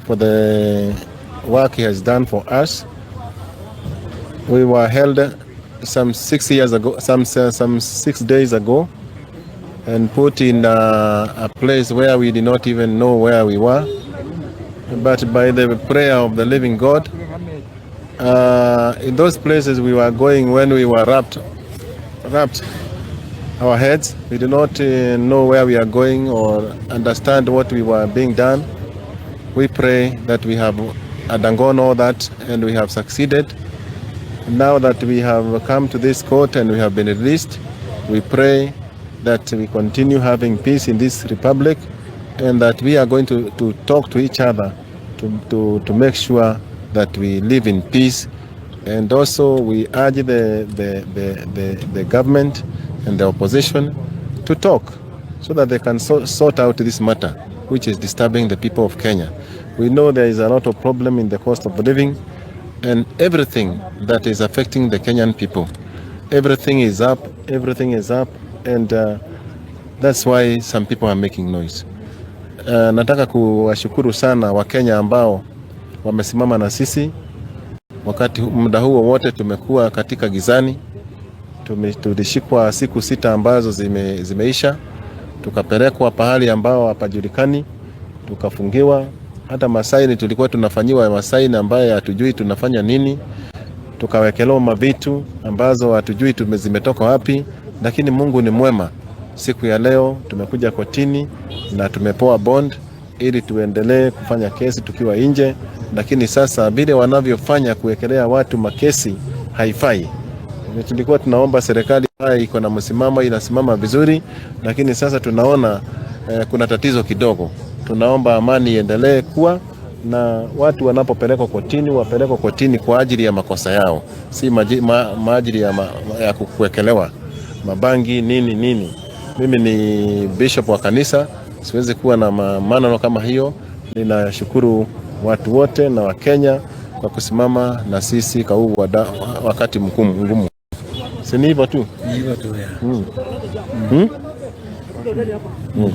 for the work he has done for us. We were held some 6 days ago, and put in a place where we did not even know where we were. But by the prayer of the living God, in those places we were going, when we were wrapped our heads, we did not know where we are going or understand what we were being done. We pray that we have undergone all that and we have succeeded. Now that we have come to this court and we have been released, we pray that we continue having peace in this republic, and that we are going to talk to each other to make sure that we live in peace. And also we urge the government and the opposition to talk so that they can sort out this matter, which is disturbing the people of Kenya. We know there is a lot of problem in the cost of living and everything that is affecting the Kenyan people. Everything is up, and that's why some people are making noise. Nataka kuwashukuru sana Wakenya ambao wamesimama na sisi. Wakati muda huo wote tumekuwa katika gizani. Tulishikwa siku 6 ambazo zimeisha. Tukapelekwa pahali ambao hapajulikani. Tukafungiwa. Hata masaini tulikuwa tunafanyiwa masaini ambayo hatujui tunafanya nini. Tukawekelewa mavitu ambazo hatujui zimetoka wapi. Lakini Mungu ni mwema. Siku ya leo tumekuja kotini na tumepoa bond ili tuendelee kufanya kesi tukiwa nje. Lakini sasa vile wanavyofanya kuwekelea watu makesi haifai. Tulikuwa tunaomba serikali iko na msimamo, inasimama vizuri, lakini sasa tunaona kuna tatizo kidogo. Tunaomba amani iendelee kuwa, na watu wanapopelekwa kotini wapelekwe kotini kwa ajili ya makosa yao, si maajili ya kuwekelewa mabangi nini. Mimi ni bishop wa kanisa, siwezi kuwa na maneno kama hiyo. Ninashukuru watu wote na Wakenya kwa kusimama na sisi kwa huu wakati mgumu. Si ni hivyo tu? Ni hivyo tu ya.